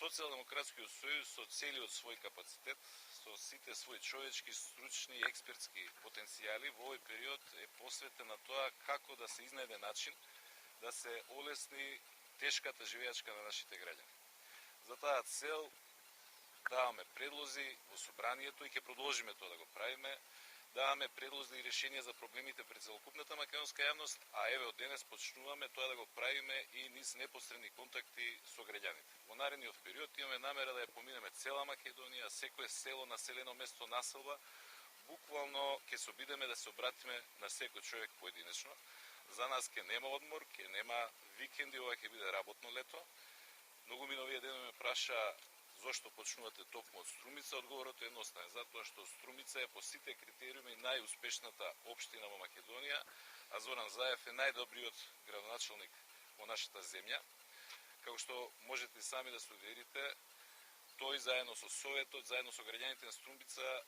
Социјалдемократскиот сојуз со целиот свој капацитет, со сите своји човечки, стручни и експертски потенцијали во овој период е посветен на тоа како да се изнајде начин да се олесни тешката живеачка на нашите граѓани. За таа цел даваме предлози во собранието и ќе продолжиме тоа да го правиме. Даваме предлози и решенија за проблемите пред целокупната македонска јавност, а еве од денес почнуваме тоа да го правиме и низ непосредни контакти со граѓаните. Во наредниот период имаме намера да ја поминеме цела Македонија, секое село, населено место, населба. Буквално ќе се обидеме да се обратиме на секој човек поединечно. За нас ќе нема одмор, ќе нема викенди, ова ќе биде работно лето. Многу ми овие денови ме праша зошто почнувате токму од Струмица. Одговорот е едноставен, затоа што Струмица е по сите критериуми најуспешната општина во Македонија, а Зоран Заев е најдобриот градоначалник во нашата земја. Како што можете сами да се уверите, тој заедно со Советот, заедно со граѓаните на Струмица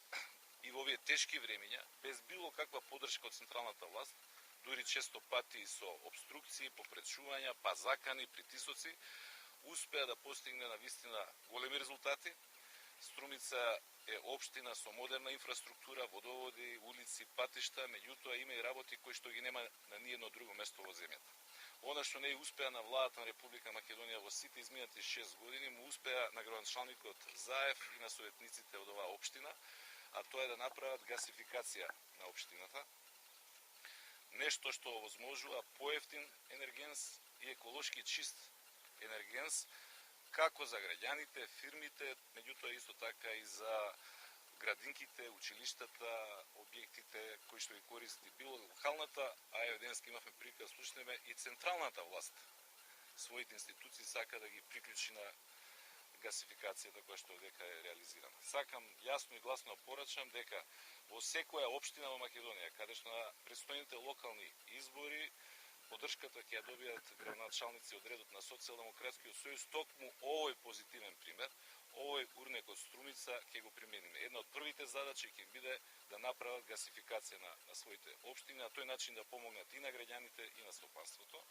и во овие тешки времиња, без било каква поддршка од централната власт, дури често пати со обструкции, попречувања, па закани, притисоци, успеа да постигне на вистина големи резултати. Струмица е општина со модерна инфраструктура, водоводи, улици, патишта, меѓутоа има и работи кои што ги нема на ниедно друго место во земјата. Она што не е успеа на владата на Република Македонија во сите изминати 6 години, му успеа на градоначалникот Заев и на советниците од оваа општина, а тоа е да направат гасификација на општината. Нешто што овозможува поевтин енергенс и еколошки чист енергенс, како за граѓаните, фирмите, меѓутоа исто така и за градинките, училиштата, објектите кои што ги користи било локалната, а еве денеска имавме прилика да слушнеме и централната власт. Своите институции сака да ги приклучи на гасификацијата која што дека е реализирана. Сакам јасно и гласно да порачам дека во секоја општина во Македонија, каде што на предстојните локални избори поддршката ќе ја добијат градоначалници од редот на Социјалдемократскиот сојуз, токму овој позитивен пример, овој урнек од Струмица ќе го примениме. Една од првите задачи ќе биде да направат гасификација на своите општини, на тој начин да помогнат и на граѓаните и на стопанството.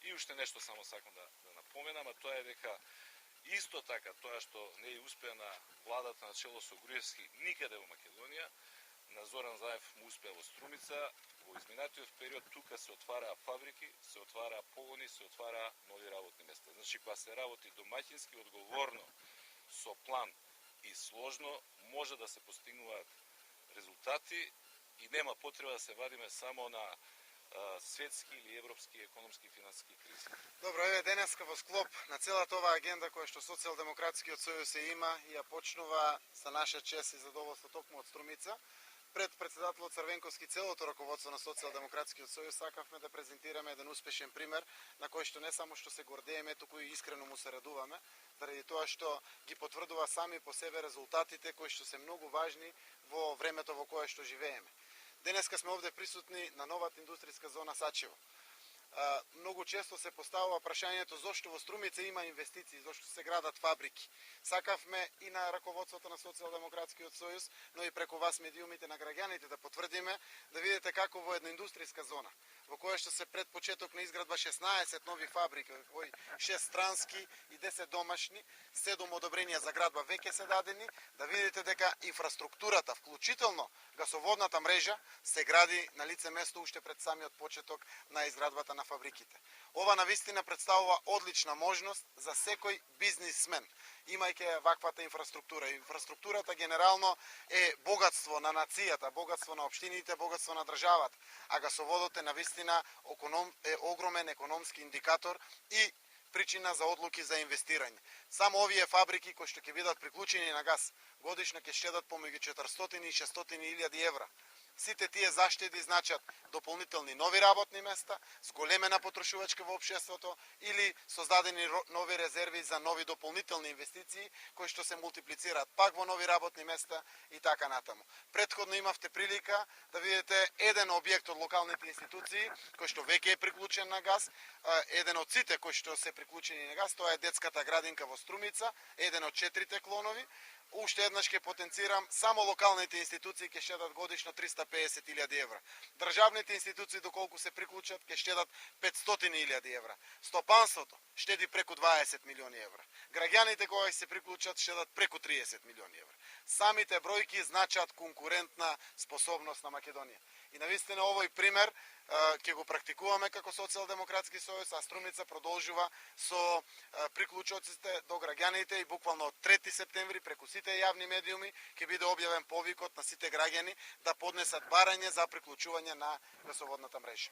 И уште нешто само сакам да напоменам, а тоа е дека исто така тоа што не е успеа на владата на чело со Груевски никаде во Македонија, на Зоран Заев му успеа во Струмица. Во изминатиот период тука се отвараа фабрики, се отвараа погони, се отвараа нови работни места. Значи, кога се работи домаќински, одговорно, со план и сложно, може да се постигнуваат резултати и нема потреба да се вадиме само на светски или европски економски и финансиски кризи. Добро, еве денеска во склоп на целата оваа агенда која што Социјалдемократскиот сојуз се има и ја почнува со наша чест и задоволство токму од Струмица. Пред председателот Црвенковски и целото раководство на Социјалдемократскиот сојуз сакавме да презентираме еден успешен пример на кој што не само што се гордееме, туку и искрено му се радуваме, заради тоа што ги потврдува сами по себе резултатите кои што се многу важни во времето во кое што живееме. Денеска сме овде присутни на новата индустријска зона Сачево. Многу често се поставува прашањето зошто во Струмица има инвестиции, зошто се градат фабрики. Сакавме и на раководството на Социјалдемократскиот сојуз, но и преку вас медиумите на граѓаните да потврдиме, да видите како во една индустријска зона, во која што се пред почеток на изградба 16 нови фабрики, кои 6 странски и 10 домашни, 7 одобренија за градба веќе се дадени, да видите дека инфраструктурата, вклучително гасоводната мрежа, се гради на лице место уште пред самиот почеток на изградбата на фабриките. Ова навистина представува одлична можност за секој бизнисмен, имајќи ваквата инфраструктура. Инфраструктурата генерално е богатство на нацијата, богатство на општините, богатство на државата, а гасоводот е навистина огромен економски индикатор и причина за одлуки за инвестирање. Само овие фабрики кои што ќе бидат приклучени на газ годишно ќе штедат помеѓу 400 и 600 илјади евра. Сите тие заштеди значат дополнителни нови работни места, зголемена потрошувачка во општеството или создадени нови резерви за нови дополнителни инвестиции кои што се мултиплицираат пак во нови работни места и така натаму. Претходно имавте прилика да видите еден објект од локалните институции кој што веќе е приклучен на газ, еден од сите кои што се приклучени на газ, тоа е детската градинка во Струмица, еден од 4 клонови. уште еднаш ќе потенцирам, само локалните институции ќе штедат годишно 350.000 евра. Државните институции доколку се приклучат ќе штедат 500.000 евра. Стопанството штеди преку 20 милиони евра. Граѓаните кога се приклучат штедат преку 30 милиони евра. Самите бројки значат конкурентна способност на Македонија. И навистина овој пример ќе го практикуваме како Социјалдемократски сојуз, а Струмица продолжува со приклучоците до граѓаните и буквално од 3 септември преку сите јавни медиуми ќе биде објавен повикот на сите граѓани да поднесат барање за приклучување на гасоводната мрежа.